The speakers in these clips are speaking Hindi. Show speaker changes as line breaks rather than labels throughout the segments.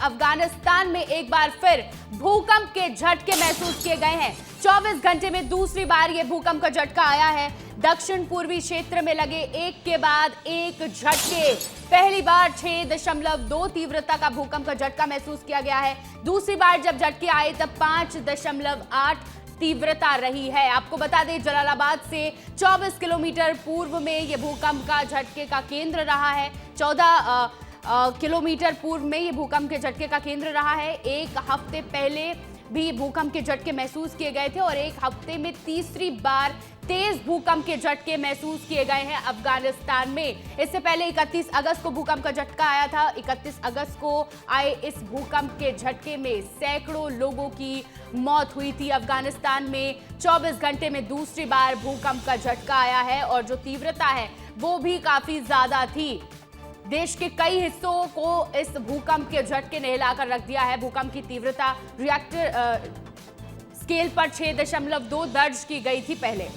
अफगानिस्तान में एक बार फिर भूकंप के झटके महसूस किए गए हैं। 24 घंटे में दूसरी बार यह भूकंप का झटका आया है। दक्षिण पूर्वी क्षेत्र में लगे एक के बाद एक झटके। पहली बार 6.2 तीव्रता का भूकंप का झटका महसूस किया गया है। दूसरी बार जब झटके आए तब 5.8 तीव्रता रही है। आपको बता दें, जलालाबाद से 24 किलोमीटर पूर्व में यह भूकंप का झटके का केंद्र रहा है। 14 किलोमीटर पूर्व में यह भूकंप के झटके का केंद्र रहा है। एक हफ्ते पहले भी भूकंप के झटके महसूस किए गए थे और एक हफ्ते में तीसरी बार तेज भूकंप के झटके महसूस किए गए हैं अफगानिस्तान में। इससे पहले 31 अगस्त को भूकंप का झटका आया था। 31 अगस्त को आए इस भूकंप के झटके में सैकड़ों लोगों की मौत हुई थी। अफगानिस्तान में 24 घंटे में दूसरी बार भूकंप का झटका आया है और जो तीव्रता है वो भी काफी ज्यादा थी। देश के कई हिस्सों को इस भूकंप के झटके ने हिलाकर रख दिया है। भूकंप की तीव्रता रिएक्टर स्केल पर 6.2 दर्ज की गई थी पहले।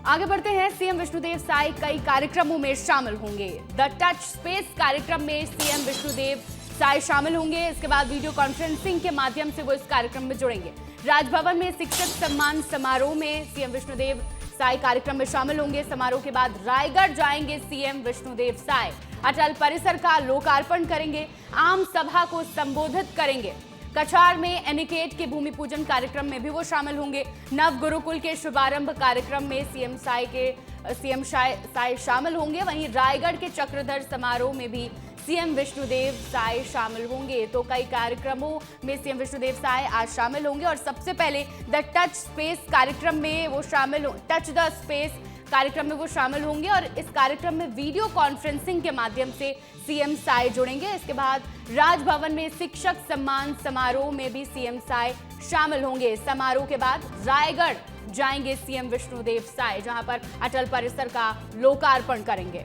आगे बढ़ते हैं। सीएम विष्णुदेव साय कई कार्यक्रमों में शामिल होंगे। द टच स्पेस कार्यक्रम में सीएम विष्णुदेव साय शामिल होंगे। इसके बाद वीडियो कॉन्फ्रेंसिंग के माध्यम से वो इस कार्यक्रम में जुड़ेंगे। राजभवन में शिक्षक सम्मान समारोह में सीएम विष्णुदेव साय कार्यक्रम में शामिल होंगे। समारोह के बाद रायगढ़ जाएंगे सीएम विष्णुदेव साय। अटल परिसर का लोकार्पण करेंगे। आम सभा को संबोधित करेंगे। कछार में एनिकेट के भूमि पूजन कार्यक्रम में भी वो शामिल होंगे। नव गुरुकुल के शुभारंभ कार्यक्रम में सीएम साय शामिल होंगे। वहीं रायगढ़ के चक्रधर समारोह में भी सीएम विष्णुदेव साय शामिल होंगे। तो कई कार्यक्रमों में सीएम विष्णुदेव साय आज शामिल होंगे और सबसे पहले द टच स्पेस कार्यक्रम में वो टच द स्पेस कार्यक्रम में वो शामिल होंगे और इस कार्यक्रम में वीडियो कॉन्फ्रेंसिंग के माध्यम से सीएम साय जुड़ेंगे। इसके बाद राजभवन में शिक्षक सम्मान समारोह में भी सीएम साय शामिल होंगे। समारोह के बाद रायगढ़ जाएंगे सीएम विष्णुदेव साय, जहां पर अटल परिसर का लोकार्पण करेंगे।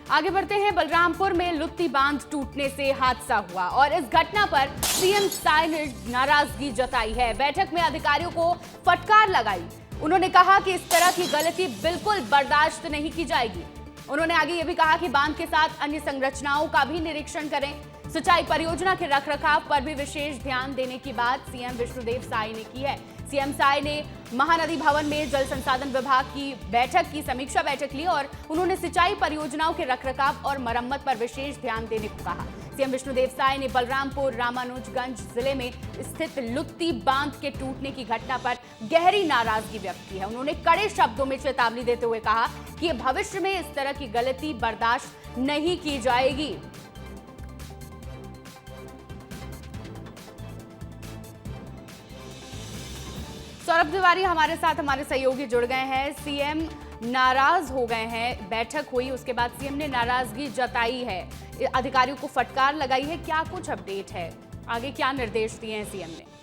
आगे बढ़ते हैं। बलरामपुर में लुत्ती बांध टूटने से हादसा हुआ और इस घटना पर सीएम साय ने नाराजगी जताई है। बैठक में अधिकारियों को फटकार लगाई। उन्होंने कहा कि इस तरह की गलती बिल्कुल बर्दाश्त नहीं की जाएगी। उन्होंने आगे ये भी कहा कि बांध के साथ अन्य संरचनाओं का भी निरीक्षण करें। सिंचाई परियोजना के रखरखाव पर भी विशेष ध्यान देने की बात सीएम विष्णुदेव साय ने की है। सीएम साय ने महानदी भवन में जल संसाधन विभाग की बैठक की समीक्षा बैठक ली और उन्होंने सिंचाई परियोजनाओं के रखरखाव और मरम्मत पर विशेष ध्यान देने को कहा। सीएम विष्णुदेव साय ने बलरामपुर रामानुजगंज जिले में स्थित लुत्ती बांध के टूटने की घटना पर गहरी नाराजगी व्यक्त की है। उन्होंने कड़े शब्दों में चेतावनी देते हुए कहा कि भविष्य में इस तरह की गलती बर्दाश्त नहीं की जाएगी। सौरभ तिवारी हमारे साथ, हमारे सहयोगी जुड़ गए हैं। सीएम नाराज हो गए हैं, बैठक हुई, उसके बाद सीएम ने नाराजगी जताई है, अधिकारियों को फटकार लगाई है। क्या कुछ अपडेट है, आगे क्या निर्देश दिए हैं सीएम ने?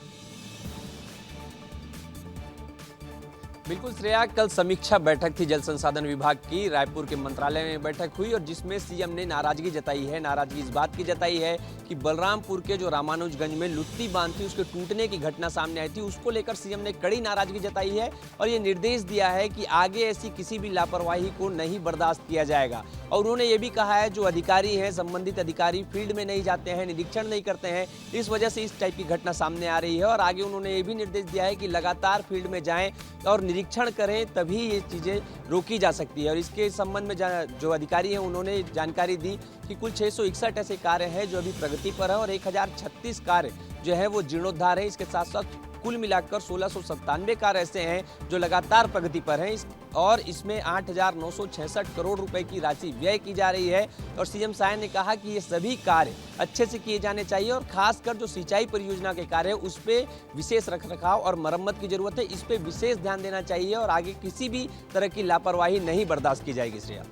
बिल्कुल श्रेया, कल समीक्षा बैठक थी जल संसाधन विभाग की। रायपुर के मंत्रालय में बैठक हुई और जिसमें सीएम ने नाराजगी जताई है। नाराजगी इस बात की जताई है कि बलरामपुर के जो रामानुजगंज में लुत्ती बांध थी उसके टूटने की घटना सामने आई थी, उसको लेकर सीएम ने कड़ी नाराजगी जताई है और ये निर्देश दिया है कि आगे ऐसी किसी भी लापरवाही को नहीं बर्दाश्त किया जाएगा। और उन्होंने ये भी कहा है जो अधिकारी हैं, संबंधित अधिकारी फील्ड में नहीं जाते हैं, निरीक्षण नहीं करते हैं, इस वजह से इस टाइप की घटना सामने आ रही है। और आगे उन्होंने ये भी निर्देश दिया है कि लगातार फील्ड में जाएं और निरीक्षण करें, तभी ये चीज़ें रोकी जा सकती है। और इसके संबंध में जो अधिकारी हैं उन्होंने जानकारी दी कि कुल 661 ऐसे कार्य हैं जो अभी प्रगति पर है और 1036 कार्य जो है वो जीर्णोद्धार है। इसके साथ साथ कुल मिलाकर 1697 कार्य ऐसे हैं जो लगातार प्रगति पर हैं और इसमें 8,966 करोड़ रुपए की राशि व्यय की जा रही है। और सीएम साय ने कहा कि ये सभी कार्य अच्छे से किए जाने चाहिए और खासकर जो सिंचाई परियोजना के कार्य है उस पर विशेष रखरखाव और मरम्मत की जरूरत है, इस पर विशेष ध्यान देना चाहिए और आगे किसी भी तरह की लापरवाही नहीं बर्दाश्त की जाएगी। श्रेया,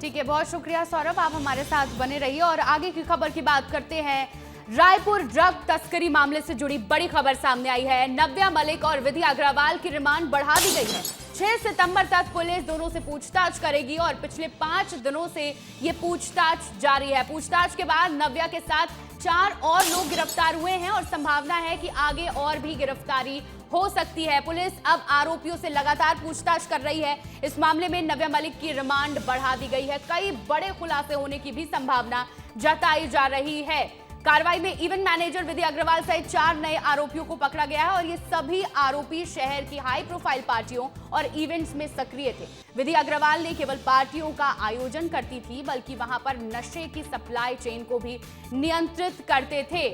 ठीक है, बहुत शुक्रिया सौरभ, आप हमारे साथ बने रहिए। और आगे की खबर की बात करते हैं। रायपुर ड्रग तस्करी मामले से जुड़ी बड़ी खबर सामने आई है। नव्या मलिक और विधि अग्रवाल की रिमांड बढ़ा दी गई है। 6 सितंबर तक पुलिस दोनों से पूछताछ करेगी और पिछले 5 दिनों से ये पूछताछ जारी है। पूछताछ के बाद नव्या के साथ 4 और लोग गिरफ्तार हुए हैं और संभावना है कि आगे और भी गिरफ्तारी हो सकती है। पुलिस अब आरोपियों से लगातार पूछताछ कर रही है। इस मामले में नव्या मलिक की रिमांड बढ़ा दी गई है। कई बड़े खुलासे होने की भी संभावना जताई जा रही है। कार्रवाई में इवेंट मैनेजर विधि अग्रवाल सहित 4 नए आरोपियों को पकड़ा गया है और ये सभी आरोपी शहर की हाई प्रोफाइल पार्टियों और इवेंट्स में सक्रिय थे। विधि अग्रवाल ने केवल पार्टियों का आयोजन करती थी, बल्कि वहां पर नशे की सप्लाई चेन को भी नियंत्रित करते थे।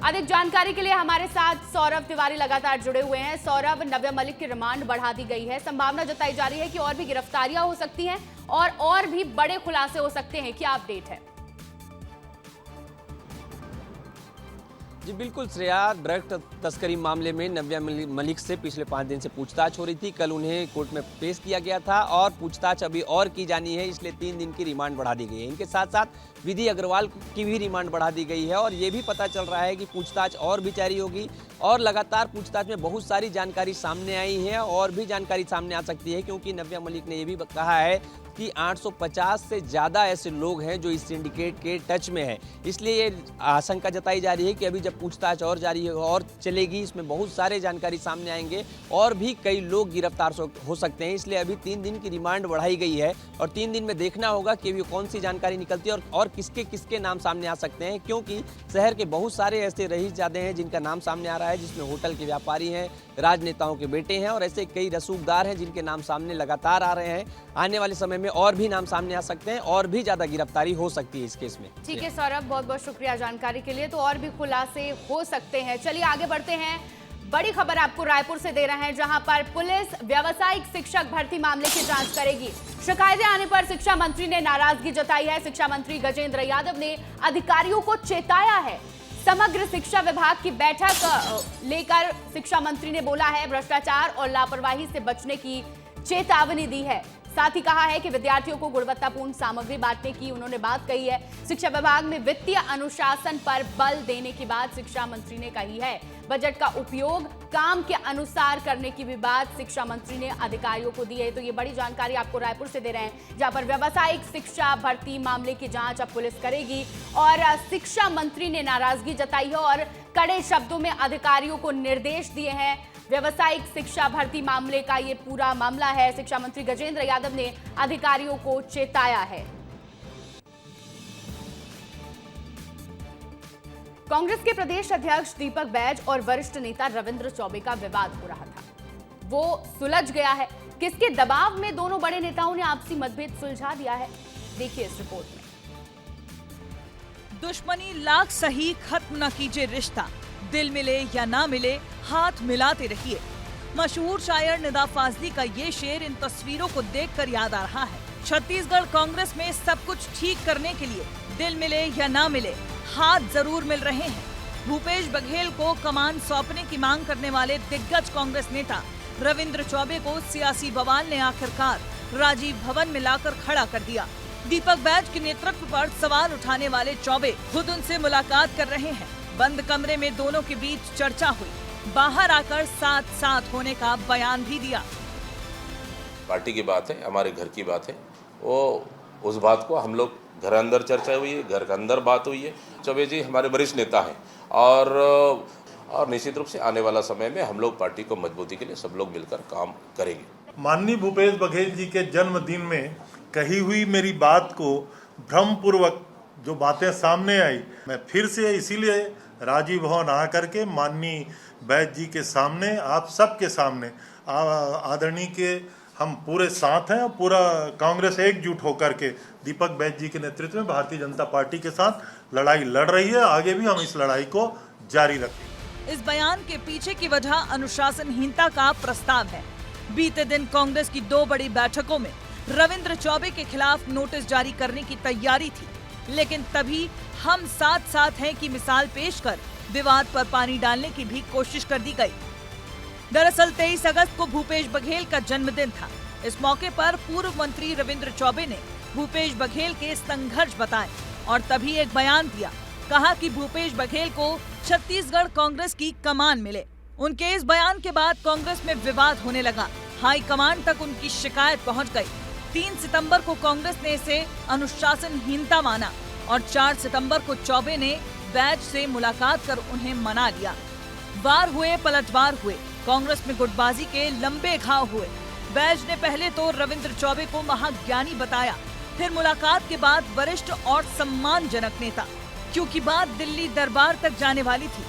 अधिक जानकारी के लिए हमारे साथ सौरभ तिवारी लगातार जुड़े हुए हैं। सौरभ, नव्या मलिक की रिमांड बढ़ा दी गई है, संभावना जताई जा रही है कि और भी गिरफ्तारियां हो सकती हैं और भी बड़े खुलासे हो सकते हैं। क्या अपडेट है?
जी बिल्कुल श्रेया, ड्रग तस्करी मामले में नव्या मलिक से पिछले 5 दिन से पूछताछ हो रही थी। कल उन्हें कोर्ट में पेश किया गया था और पूछताछ अभी और की जानी है, इसलिए 3 दिन की रिमांड बढ़ा दी गई है। इनके साथ साथ विधि अग्रवाल की भी रिमांड बढ़ा दी गई है और ये भी पता चल रहा है कि पूछताछ और भी जारी होगी और लगातार पूछताछ में बहुत सारी जानकारी सामने आई है और भी जानकारी सामने आ सकती है, क्योंकि नव्या मलिक ने यह भी कहा है कि 850 से ज़्यादा ऐसे लोग हैं जो इस सिंडिकेट के टच में हैं। इसलिए ये आशंका जताई जा रही है कि अभी जब पूछताछ और जारी और चलेगी, इसमें बहुत सारे जानकारी सामने आएंगे और भी कई लोग गिरफ्तार हो सकते हैं। इसलिए अभी 3 दिन की रिमांड बढ़ाई गई है और 3 दिन में देखना होगा कि अभी कौन सी जानकारी निकलती है और किसके किसके नाम सामने आ सकते हैं, क्योंकि शहर के बहुत सारे ऐसे रईसजादे हैं जिनका नाम सामने आ रहा है, जिसमें होटल के व्यापारी हैं, राजनेताओं के बेटे हैं और ऐसे कई रसूखदार हैं जिनके नाम सामने लगातार आ रहे हैं। आने वाले समय में और भी नाम सामने आ सकते हैं और भी ज्यादा गिरफ्तारी हो सकती है इस केस में।
ठीक है सौरभ, बहुत बहुत शुक्रिया जानकारी के लिए। तो और भी खुलासे हो सकते हैं। चलिए आगे बढ़ते हैं। बड़ी खबर आपको रायपुर से दे रहे हैं, जहां पर पुलिस व्यावसायिक शिक्षक भर्ती मामले की जांच करेगी। शिकायतें आने पर शिक्षा मंत्री ने नाराजगी जताई है। शिक्षा मंत्री गजेंद्र यादव ने अधिकारियों को चेताया है। समग्र शिक्षा विभाग की बैठक लेकर शिक्षा मंत्री ने बोला है, भ्रष्टाचार और लापरवाही से बचने की चेतावनी दी है। साथ ही कहा है कि विद्यार्थियों को गुणवत्तापूर्ण सामग्री बांटने की उन्होंने बात कही है। शिक्षा विभाग में वित्तीय अनुशासन पर बल देने की बात शिक्षा मंत्री ने कही है। बजट का उपयोग काम के अनुसार करने की भी बात शिक्षा मंत्री ने अधिकारियों को दी है। तो ये बड़ी जानकारी आपको रायपुर से दे रहे हैं, जहां पर व्यावसायिक शिक्षा भर्ती मामले की जांच अब पुलिस करेगी और शिक्षा मंत्री ने नाराजगी जताई है और कड़े शब्दों में अधिकारियों को निर्देश दिए हैं। व्यावसायिक शिक्षा भर्ती मामले का ये पूरा मामला है। शिक्षा मंत्री गजेंद्र यादव ने अधिकारियों को चेताया है। कांग्रेस के प्रदेश अध्यक्ष दीपक बैज और वरिष्ठ नेता रविंद्र चौबे का विवाद हो रहा था, वो सुलझ गया है। किसके दबाव में दोनों बड़े नेताओं ने आपसी मतभेद सुलझा दिया है, देखिए इस रिपोर्ट में।
दुश्मनी लाख सही, खत्म न कीजिए रिश्ता, दिल मिले या ना मिले हाथ मिलाते रहिए। मशहूर शायर निदा फाजली का ये शेर इन तस्वीरों को देखकर याद आ रहा है। छत्तीसगढ़ कांग्रेस में सब कुछ ठीक करने के लिए दिल मिले या ना मिले हाथ जरूर मिल रहे हैं। भूपेश बघेल को कमान सौंपने की मांग करने वाले दिग्गज कांग्रेस नेता रविंद्र चौबे को सियासी बवाल ने आखिरकार राजीव भवन में लाकर खड़ा कर दिया। दीपक बैज के नेतृत्व पर सवाल उठाने वाले चौबे खुद उनसे मुलाकात कर रहे हैं। बंद कमरे में दोनों के बीच चर्चा हुई, बाहर आकर साथ साथ होने का बयान भी दिया।
पार्टी की बात है, हमारे घर की बात है, वो उस बात को हम लोग घर अंदर चर्चा हुई है, घर के अंदर बात हुई है। चौबे जी हमारे वरिष्ठ नेता हैं और निश्चित रूप से आने वाला समय में हम लोग पार्टी को मजबूती के लिए सब लोग मिलकर काम करेंगे।
माननीय भूपेश बघेल जी के जन्मदिन में कही हुई मेरी बात को भ्रमपूर्वक जो बातें सामने आई, मैं फिर से इसीलिए राजीव भवन आ करके माननीय बैज जी के सामने, आप सबके सामने, आदरणीय के हम पूरे साथ हैं और पूरा कांग्रेस एकजुट होकर के दीपक बैज जी के नेतृत्व में भारतीय जनता पार्टी के साथ लड़ाई लड़ रही है। आगे भी हम इस लड़ाई को जारी रखेंगे।
इस बयान के पीछे की वजह अनुशासनहीनता का प्रस्ताव है। बीते दिन कांग्रेस की 2 बड़ी बैठकों में रविंद्र चौबे के खिलाफ नोटिस जारी करने की तैयारी थी, लेकिन तभी हम साथ साथ हैं की मिसाल पेश कर विवाद पर पानी डालने की भी कोशिश कर दी गई। दरअसल 23 अगस्त को भूपेश बघेल का जन्मदिन था। इस मौके पर पूर्व मंत्री रविंद्र चौबे ने भूपेश बघेल के संघर्ष बताए और तभी एक बयान दिया। कहा कि भूपेश बघेल को छत्तीसगढ़ कांग्रेस की कमान मिले। उनके इस बयान के बाद कांग्रेस में विवाद होने लगा। हाईकमान तक उनकी शिकायत पहुंच गई। 3 सितंबर को कांग्रेस ने इसे अनुशासनहीनता माना और 4 सितंबर को चौबे ने बैज से मुलाकात कर उन्हें मना लिया। वार हुए पलटवार हुए, कांग्रेस में गुटबाजी के लंबे घाव हुए। बैज ने पहले तो रविंद्र चौबे को महाज्ञानी बताया, फिर मुलाकात के बाद वरिष्ठ और सम्मानजनक नेता, क्योंकि बात दिल्ली दरबार तक जाने वाली थी।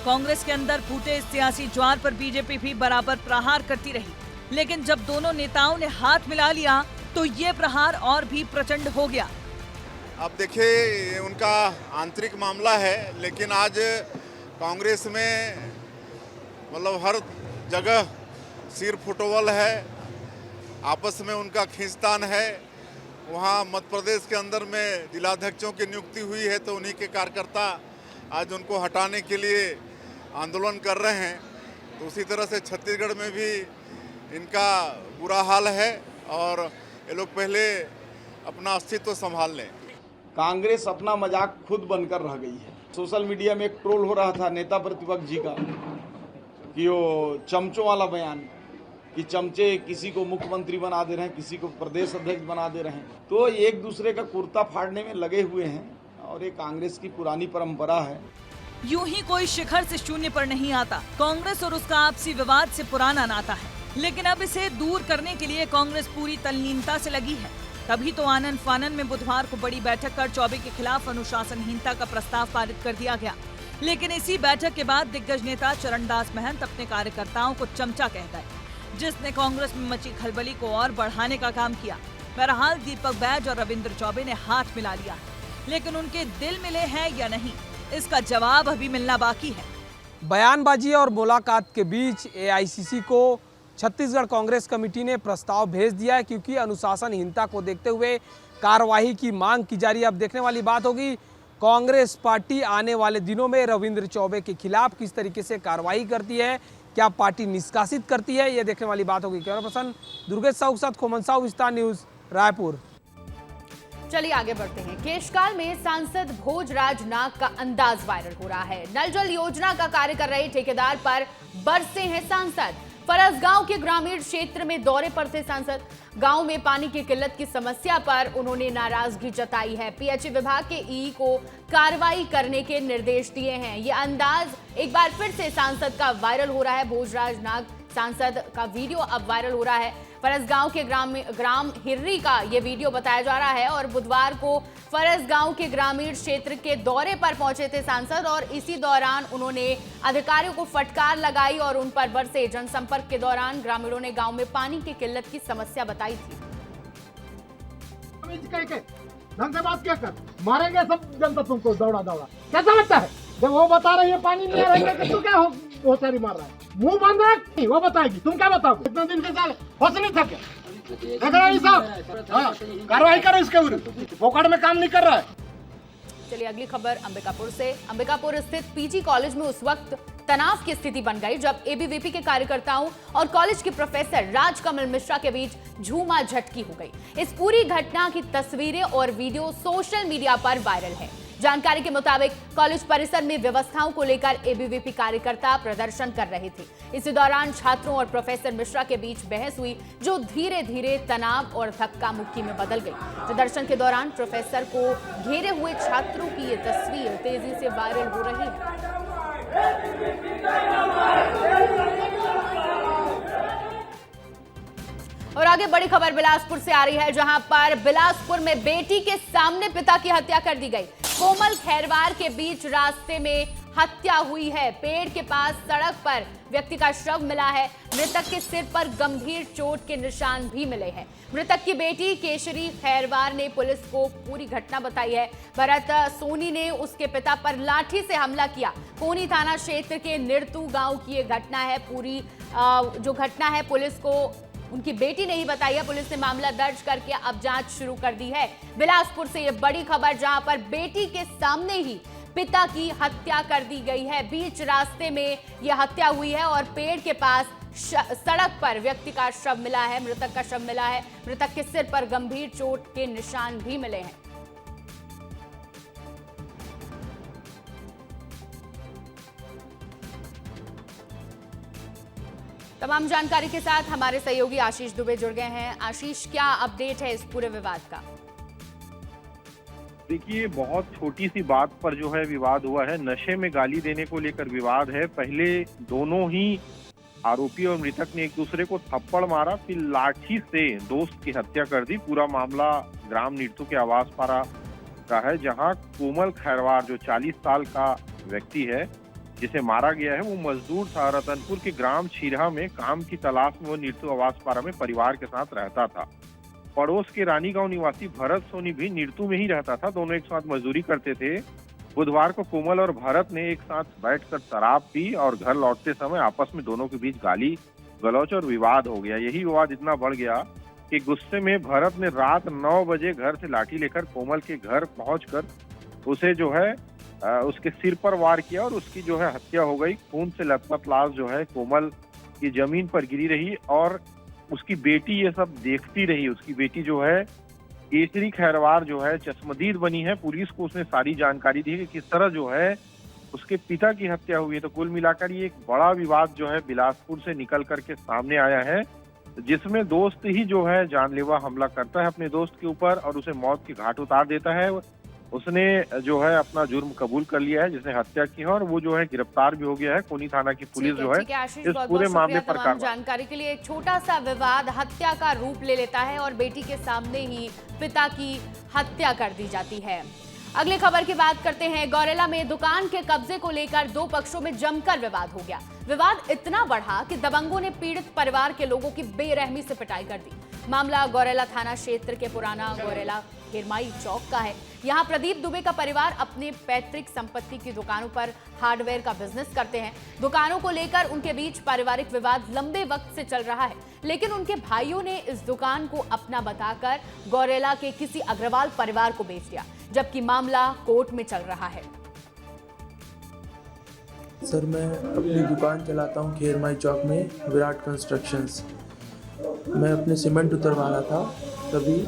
कांग्रेस के अंदर फूटे इस सियासी ज्वार पर बीजेपी भी बराबर प्रहार करती रही, लेकिन जब दोनों नेताओं ने हाथ मिला लिया तो ये प्रहार और भी प्रचंड हो गया।
अब देखिए, ये उनका आंतरिक मामला है, लेकिन आज कांग्रेस में मतलब हर जगह सिर फुटबॉल है, आपस में उनका खींचतान है। वहाँ मध्य प्रदेश के अंदर में जिलाध्यक्षों की नियुक्ति हुई है, तो उन्हीं के कार्यकर्ता आज उनको हटाने के लिए आंदोलन कर रहे हैं। तो उसी तरह से छत्तीसगढ़ में भी इनका बुरा हाल है और ये लोग पहले अपना अस्तित्व संभाल लें।
कांग्रेस अपना मजाक खुद बनकर रह गई है। सोशल मीडिया में एक ट्रोल हो रहा था नेता प्रतिपक्ष जी का कि वो चमचों वाला बयान, कि चमचे किसी को मुख्यमंत्री बना दे रहे हैं, किसी को प्रदेश अध्यक्ष बना दे रहे हैं। तो एक दूसरे का कुर्ता फाड़ने में लगे हुए हैं और ये कांग्रेस की पुरानी परंपरा है।
यूं ही कोई शिखर से शून्य पर नहीं आता। कांग्रेस और उसका आपसी विवाद से पुराना नाता है, लेकिन अब इसे दूर करने के लिए कांग्रेस पूरी तल्लीनता से लगी है। तभी तो आनन फानन में बुधवार को बड़ी बैठक कर चौबे के खिलाफ अनुशासनहीनता का प्रस्ताव पारित कर दिया गया। लेकिन इसी बैठक के बाद दिग्गज नेता चरणदास महंत अपने कार्यकर्ताओं को चमचा कह गए, जिसने कांग्रेस में मची खलबली को और बढ़ाने का काम किया। बहरहाल दीपक बैज और रविंद्र चौबे ने हाथ मिला लिया, लेकिन उनके दिल मिले हैं या नहीं, इसका जवाब अभी मिलना बाकी है।
बयानबाजी और मुलाकात के बीच एआईसीसी को छत्तीसगढ़ कांग्रेस कमेटी ने प्रस्ताव भेज दिया है, क्योंकि अनुशासनहीनता को देखते हुए कार्रवाई की मांग की जा रही है। अब देखने वाली बात होगी कांग्रेस पार्टी आने वाले दिनों में रविंद्र चौबे के खिलाफ किस तरीके से कार्रवाई करती है, क्या पार्टी निष्कासित करती है, ये देखने वाली बात होगी। कैमरा पर्सन दुर्गेश साहू के साथ खोमन साहू, विस्तार न्यूज, रायपुर।
चलिए आगे बढ़ते हैं। केशकाल में सांसद भोजराज नाग का अंदाज वायरल हो रहा है। नल जल योजना का कार्य कर रहे ठेकेदार पर बरसे हैं सांसद। फरसगांव के ग्रामीण क्षेत्र में दौरे पर थे सांसद। गांव में पानी की किल्लत की समस्या पर उन्होंने नाराजगी जताई है। पीएचई विभाग के ई को कार्रवाई करने के निर्देश दिए हैं। ये अंदाज एक बार फिर से सांसद का वायरल हो रहा है। भोजराज नाग सांसद का वीडियो अब वायरल हो रहा है। फरसगांव के ग्राम हिर्री का ये वीडियो बताया जा रहा है और बुधवार को फरसगांव के ग्रामीण क्षेत्र के दौरे पर पहुंचे थे सांसद और इसी दौरान उन्होंने अधिकारियों को फटकार लगाई और उन पर बरसे। जनसंपर्क के दौरान ग्रामीणों ने गांव में पानी की किल्लत की समस्या बताई थी।
ढंग से बात क्या कर, मारेंगे सब जनता तुमको दौड़ा दौड़ा। कैसा लगता है जब वो बता रही है पानी नहीं आ रहा है, तू क्या बहुत सारी मार रहा है? मुंह बंद रख, वो बताएगी, तुम क्या बताओगे? इतने दिन से साल होश नहीं था क्या? कार्रवाई करो इसके विरुद्ध, फोकट में काम नहीं कर रहा है।
चलिए अगली खबर अंबिकापुर से। अंबिकापुर स्थित पीजी कॉलेज में उस वक्त तनाव की स्थिति बन गई जब एबीवीपी के कार्यकर्ताओं और कॉलेज के प्रोफेसर राजकमल मिश्रा के बीच झूमा झटकी हो गई। इस पूरी घटना की तस्वीरें और वीडियो सोशल मीडिया पर वायरल है। जानकारी के मुताबिक कॉलेज परिसर में व्यवस्थाओं को लेकर एबीवीपी कार्यकर्ता प्रदर्शन कर रहे थे। इसी दौरान छात्रों और प्रोफेसर मिश्रा के बीच बहस हुई, जो धीरे धीरे तनाव और धक्का मुक्की में बदल गई। प्रदर्शन के दौरान प्रोफेसर को घेरे हुए छात्रों की ये तस्वीर तेजी से वायरल हो रही है। और आगे बड़ी खबर बिलासपुर से आ रही है, जहां पर बिलासपुर में बेटी के सामने पिता की हत्या कर दी गई। कोमल खैरवार के बीच रास्ते में हत्या हुई है। पेड़ के पास सड़क पर व्यक्ति का शव मिला है। मृतक के सिर पर गंभीर चोट के निशान भी मिले हैं। मृतक की बेटी केशरी खैरवार ने पुलिस को पूरी घटना बताई है। भरत सोनी ने उसके पिता पर लाठी से हमला किया। कोनी थाना क्षेत्र के निरतू गांव की ये घटना है। पूरी जो घटना है पुलिस को उनकी बेटी ने ही बताई है। पुलिस ने मामला दर्ज करके अब जांच शुरू कर दी है। बिलासपुर से ये बड़ी खबर, जहां पर बेटी के सामने ही पिता की हत्या कर दी गई है। बीच रास्ते में यह हत्या हुई है और पेड़ के पास सड़क पर व्यक्ति का शव मिला है, मृतक का शव मिला है। मृतक के सिर पर गंभीर चोट के निशान भी मिले हैं। तमाम जानकारी के साथ हमारे सहयोगी आशीष दुबे जुड़ गए हैं। आशीष, क्या अपडेट है इस पूरे विवाद का?
देखिए, बहुत छोटी सी बात पर जो है विवाद हुआ है। नशे में गाली देने को लेकर विवाद है। पहले दोनों ही आरोपी और मृतक ने एक दूसरे को थप्पड़ मारा, फिर लाठी से दोस्त की हत्या कर दी। पूरा मामला ग्राम नीरतू के आवास पारा का है, जहां कोमल खैरवार जो 40 साल का व्यक्ति है जिसे मारा गया है, वो मजदूर था। रतनपुर के ग्राम छीरहा में काम की तलाश में वो नीरतू आवास पारा में परिवार के साथ रहता था। पड़ोस के रानी गांव निवासी भरत सोनी भी नीरतू में ही रहता था। दोनों एक साथ मजदूरी करते थे। बुधवार को कोमल और भरत ने एक साथ बैठकर शराब पी और घर लौटते समय आपस में दोनों के बीच गाली गलौच और विवाद हो गया। यही विवाद इतना बढ़ गया कि गुस्से में भरत ने रात 9 बजे घर से लाठी लेकर कोमल के घर पहुंचकर उसे जो है उसके सिर पर वार किया और उसकी जो है हत्या हो गई। खून से लथपथ लाश जो है कोमल की जमीन पर गिरी रही और उसकी बेटी ये सब देखती रही। उसकी बेटी जो है केसरी खैरवार जो है चश्मदीद बनी है। पुलिस को उसने सारी जानकारी दी कि किस तरह जो है उसके पिता की हत्या हुई है। तो कुल मिलाकर ये एक बड़ा विवाद जो है बिलासपुर से निकल करके सामने आया है, जिसमें दोस्त ही जो है जानलेवा हमला करता है अपने दोस्त के ऊपर और उसे मौत के घाट उतार देता है। उसने जो है अपना जुर्म कबूल कर लिया है, जिसने हत्या की है, और वो जो है गिरफ्तार भी हो गया है। कोनी थाना की पुलिस जो है इस पूरे मामले पर कार्रवाई।
जानकारी के लिए एक छोटा सा विवाद हत्या का रूप ले लेता है और बेटी के सामने ही पिता की हत्या कर दी जाती है। अगली खबर की बात करते हैं। गौरेला में दुकान के कब्जे को लेकर दो पक्षों में जमकर विवाद हो गया। विवाद इतना बढ़ा कि दबंगों ने पीड़ित परिवार के लोगों की बेरहमी से पिटाई कर दी। मामला गौरेला थाना क्षेत्र के पुराना गौरेला हिरमाई चौक का है। यहाँ प्रदीप दुबे का परिवार अपने पैतृक संपत्ति की दुकानों पर हार्डवेयर का बिजनेस करते हैं। दुकानों को लेकर उनके बीच पारिवारिक विवाद लंबे वक्त से चल रहा है, लेकिन उनके भाइयों ने इस दुकान को अपना बताकर गौरेला के किसी अग्रवाल परिवार को बेच दिया, जबकि मामला कोर्ट में चल रहा है।
सर, मैं अपनी दुकान चलाता हूँ खेरमाई चौक में, विराट कंस्ट्रक्शंस। मैं अपने सीमेंट उतरवा रहा था, तभी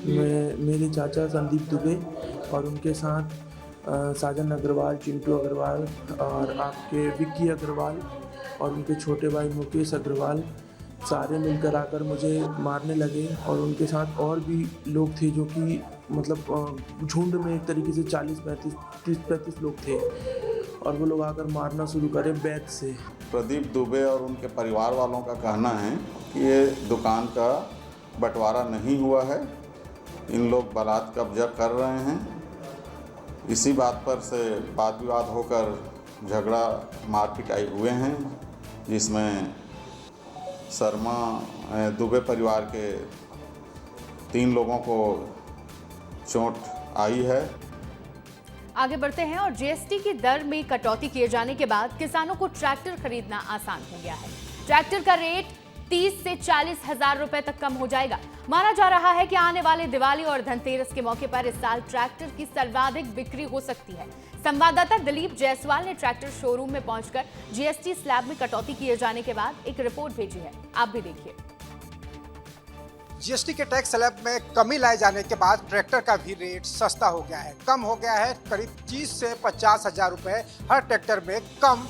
मेरे चाचा संदीप दुबे और उनके साथ साजन अग्रवाल, चिंटू अग्रवाल और आपके विक्की अग्रवाल और उनके छोटे भाई मुकेश अग्रवाल सारे मिलकर आकर मुझे मारने लगे। और उनके साथ और भी लोग थे जो कि मतलब झुंड में एक तरीके से 30-35 लोग थे और वो लोग आकर मारना शुरू करे बैग से।
प्रदीप दुबे और उनके परिवार वालों का कहना है कि ये दुकान का बंटवारा नहीं हुआ है, इन लोग बलात् कब्जा कर रहे हैं। इसी बात पर से वाद विवाद होकर झगड़ा मारपिटाई हुए हैं, जिसमें शर्मा दुबे परिवार के 3 लोगों को चोट आई है।
आगे बढ़ते हैं और जीएसटी की दर में कटौती किए जाने के बाद किसानों को ट्रैक्टर खरीदना आसान हो गया है। ट्रैक्टर का रेट 30 से 40 हजार रुपए तक कम हो जाएगा। माना जा रहा है कि आने वाले दिवाली और धनतेरस के मौके पर इस साल ट्रैक्टर की सर्वाधिक बिक्री हो सकती है। संवाददाता दिलीप जायसवाल ने ट्रैक्टर शोरूम में पहुंचकर जीएसटी स्लैब में कटौती किए जाने के बाद एक रिपोर्ट भेजी है, आप भी देखिए।
जीएसटी के टैक्स स्लैब में कमी लाए जाने के बाद ट्रैक्टर का भी रेट सस्ता हो गया है। कम हो गया है, करीब 30 से 50 हजार रुपए हर ट्रैक्टर में कम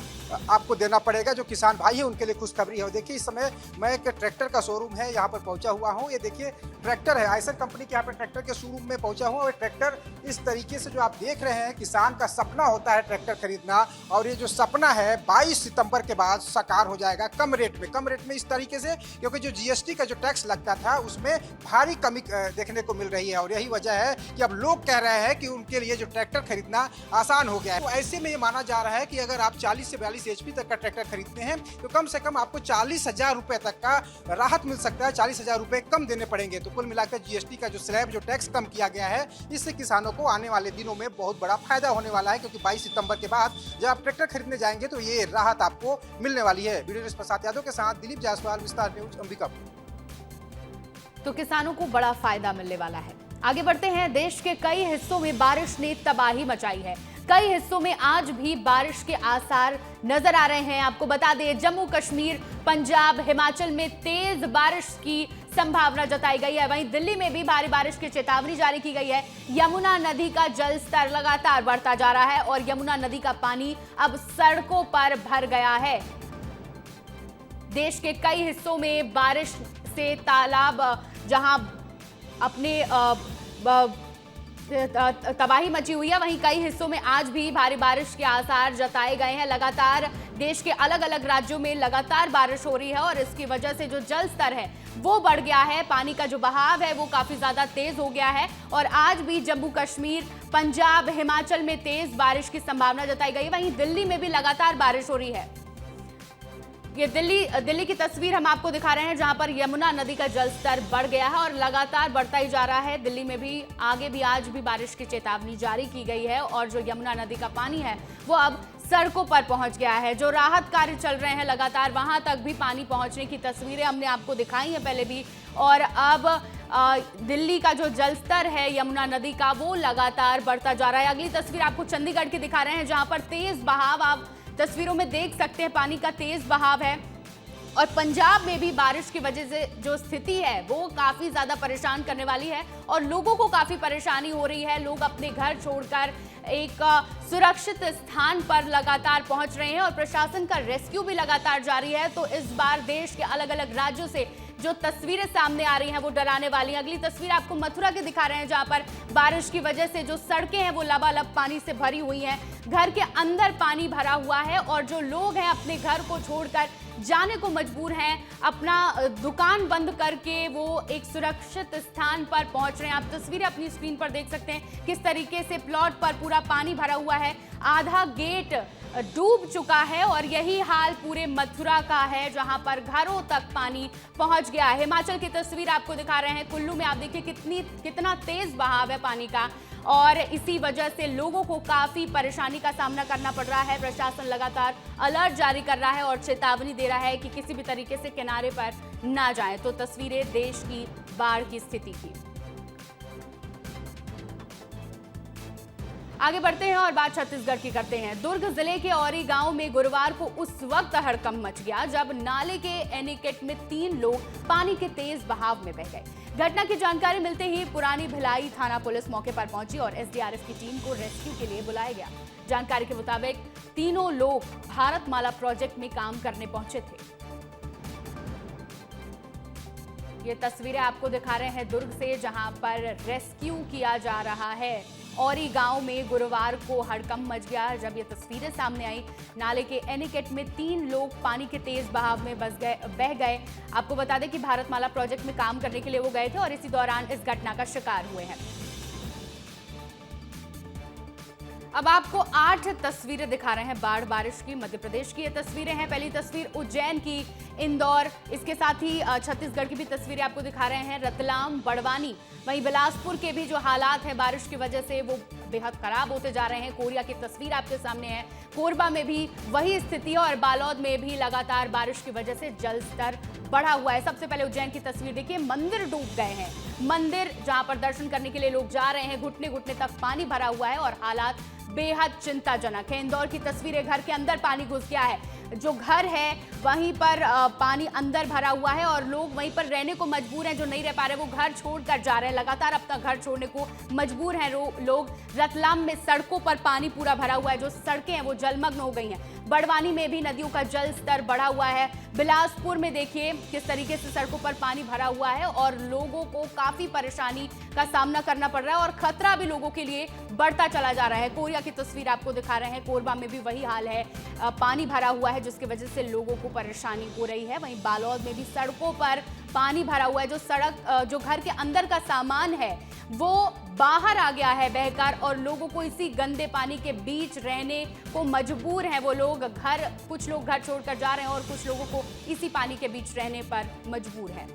आपको देना पड़ेगा। जो किसान भाई है उनके लिए खुशखबरी है। देखिए, इस समय मैं एक ट्रैक्टर का शोरूम है यहाँ पर पहुँचा हुआ हूँ। ये देखिए ट्रैक्टर है, आयसर कंपनी के यहाँ पर ट्रैक्टर के शोरूम में पहुँचा हूँ। और ट्रैक्टर इस तरीके से जो आप देख रहे हैं, किसान का सपना होता है ट्रैक्टर खरीदना, और ये जो सपना है 22 सितंबर के बाद साकार हो जाएगा कम रेट में इस तरीके से, क्योंकि जो जीएसटी का जो टैक्स लगता था उसमें भारी कमी देखने को मिल रही है। और यही वजह है कि अब लोग कह रहे हैं कि उनके लिए जो ट्रैक्टर खरीदना आसान हो गया है। तो ऐसे में ये माना जा रहा है कि अगर आप 40 से 42 HP तक का ट्रैक्टर खरीदते हैं तो कम से कम आपको 40 हजार रुपए तक का राहत मिल सकता है। 40 हजार रुपए कम देने पड़ेंगे। तो कुल मिलाकर जीएसटी का जो स्लैब जो टैक्स कम किया गया है, इससे किसानों को आने वाले दिनों में बहुत बड़ा फायदा होने वाला है, क्योंकि 22 सितंबर के बाद जब आप ट्रैक्टर खरीदने जाएंगे तो ये राहत आपको मिलने वाली है। वीडियो जर्नलिस्ट प्रसाद यादव के साथ दिलीप जायसवाल, विस्तार न्यूज, अंबिकापुर।
तो किसानों को बड़ा फायदा मिलने वाला है। आगे बढ़ते हैं। देश के कई हिस्सों में बारिश ने तबाही मचाई है। कई हिस्सों में आज भी बारिश के आसार नजर आ रहे हैं। आपको बता दें, जम्मू कश्मीर, पंजाब, हिमाचल में तेज बारिश की संभावना जताई गई है। वहीं दिल्ली में भी भारी बारिश की चेतावनी जारी की गई है। यमुना नदी का जल स्तर लगातार बढ़ता जा रहा है और यमुना नदी का पानी अब सड़कों पर भर गया है। देश के कई हिस्सों में बारिश से तालाब जहां अपने तबाही मची हुई है, वहीं कई हिस्सों में आज भी भारी बारिश के आसार जताए गए हैं। लगातार देश के अलग अलग राज्यों में लगातार बारिश हो रही है और इसकी वजह से जो जल स्तर है वो बढ़ गया है। पानी का जो बहाव है वो काफी ज्यादा तेज हो गया है और आज भी जम्मू कश्मीर, पंजाब, हिमाचल में तेज बारिश की संभावना जताई गई। वहीं दिल्ली में भी लगातार बारिश हो रही है। ये दिल्ली की तस्वीर हम आपको दिखा रहे हैं, जहां पर यमुना नदी का जल स्तर बढ़ गया है और लगातार बढ़ता ही जा रहा है। दिल्ली में भी आगे भी आज भी बारिश की चेतावनी जारी की गई है और जो यमुना नदी का पानी है वो अब सड़कों पर पहुंच गया है। जो राहत कार्य चल रहे हैं लगातार, वहां तक भी पानी पहुंचने की तस्वीरें हमने आपको दिखाई हैं पहले भी। और अब दिल्ली का जो जल स्तर है यमुना नदी का वो लगातार बढ़ता जा रहा है। अगली तस्वीर आपको चंडीगढ़ की दिखा रहे हैं, जहां पर तेज बहाव, आप तस्वीरों में देख सकते हैं पानी का तेज बहाव है। और पंजाब में भी बारिश की वजह से जो स्थिति है वो काफी ज्यादा परेशान करने वाली है और लोगों को काफी परेशानी हो रही है। लोग अपने घर छोड़कर एक सुरक्षित स्थान पर लगातार पहुंच रहे हैं और प्रशासन का रेस्क्यू भी लगातार जारी है। तो इस बार देश के अलग अलग राज्यों से जो तस्वीरें सामने आ रही हैं वो डराने वाली हैं। अगली तस्वीर आपको मथुरा की दिखा रहे हैं, जहां पर बारिश की वजह से जो सड़कें हैं वो लबालब पानी से भरी हुई हैं। घर के अंदर पानी भरा हुआ है और जो लोग हैं अपने घर को छोड़कर जाने को मजबूर हैं। अपना दुकान बंद करके वो एक सुरक्षित स्थान पर पहुंच रहे हैं। आप तस्वीरें अपनी स्क्रीन पर देख सकते हैं किस तरीके से प्लॉट पर पूरा पानी भरा हुआ है। आधा गेट डूब चुका है और यही हाल पूरे मथुरा का है, जहां पर घरों तक पानी पहुंच गया है। हिमाचल की तस्वीर आपको दिखा रहे हैं, कुल्लू में आप देखिए कितना तेज बहाव है पानी का और इसी वजह से लोगों को काफी परेशानी का सामना करना पड़ रहा है। प्रशासन लगातार अलर्ट जारी कर रहा है और चेतावनी दे रहा है कि किसी भी तरीके से किनारे पर ना जाएं। तो तस्वीरें देश की बाढ़ की स्थिति की। आगे बढ़ते हैं और बात छत्तीसगढ़ की करते हैं। दुर्ग जिले के औरी गांव में गुरुवार को उस वक्त हड़कंप मच गया जब नाले के एनीकट में 3 लोग पानी के तेज बहाव में बह गए। घटना की जानकारी मिलते ही पुरानी भिलाई थाना पुलिस मौके पर पहुंची और एसडीआरएफ की टीम को रेस्क्यू के लिए बुलाया गया। जानकारी के मुताबिक तीनों लोग भारतमाला प्रोजेक्ट में काम करने पहुंचे थे। ये तस्वीरें आपको दिखा रहे हैं दुर्ग से, जहां पर रेस्क्यू किया जा रहा है। औरी गांव में गुरुवार को हड़कंप मच गया जब ये तस्वीरें सामने आई। नाले के एनीकट में 3 लोग पानी के तेज बहाव में बह गए। आपको बता दें कि भारतमाला प्रोजेक्ट में काम करने के लिए वो गए थे और इसी दौरान इस घटना का शिकार हुए हैं। अब आपको 8 तस्वीरें दिखा रहे हैं बाढ़ बारिश की। मध्य प्रदेश की ये तस्वीरें हैं। पहली तस्वीर उज्जैन की, इंदौर, इसके साथ ही छत्तीसगढ़ की भी तस्वीरें आपको दिखा रहे हैं। रतलाम, बड़वानी, वहीं बिलासपुर के भी जो हालात हैं बारिश की वजह से वो बेहद खराब होते जा रहे हैं। कोरिया की तस्वीर आपके सामने है। कोरबा में भी वही स्थिति है और बालोद में भी लगातार बारिश की वजह से जल स्तर बढ़ा हुआ है। सबसे पहले उज्जैन की तस्वीर देखिए, मंदिर डूब गए हैं। मंदिर जहां पर दर्शन करने के लिए लोग जा रहे हैं, घुटने घुटने तक पानी भरा हुआ है और हालात बेहद चिंताजनक है। इंदौर की तस्वीरें, घर के अंदर पानी घुस गया है। जो घर है वहीं पर पानी अंदर भरा हुआ है और लोग वहीं पर रहने को मजबूर हैं। जो नहीं रह पा रहे वो घर छोड़कर जा रहे हैं, लगातार अपना घर छोड़ने को मजबूर हैं लोग। रतलाम में सड़कों पर पानी पूरा भरा हुआ है, जो सड़कें हैं वो जलमग्न हो गई हैं। बड़वानी में भी नदियों का जल स्तर बढ़ा हुआ है। बिलासपुर में देखिए किस तरीके से सड़कों पर पानी भरा हुआ है और लोगों को काफी परेशानी का सामना करना पड़ रहा है और खतरा भी लोगों के लिए बढ़ता चला जा रहा है। कोरिया की तस्वीर आपको दिखा रहे हैं। कोरबा में भी वही हाल है, पानी भरा हुआ है जिसकी वजह से लोगों को परेशानी हो रही है। वहीं बालोद में भी सड़कों पर पानी भरा हुआ है। जो घर के अंदर का सामान है वो बाहर आ गया है बहकर और लोगों को इसी गंदे पानी के बीच रहने को मजबूर हैं वो लोग। कुछ लोग घर छोड़कर जा रहे हैं और कुछ लोगों को इसी पानी के बीच रहने पर मजबूर हैं।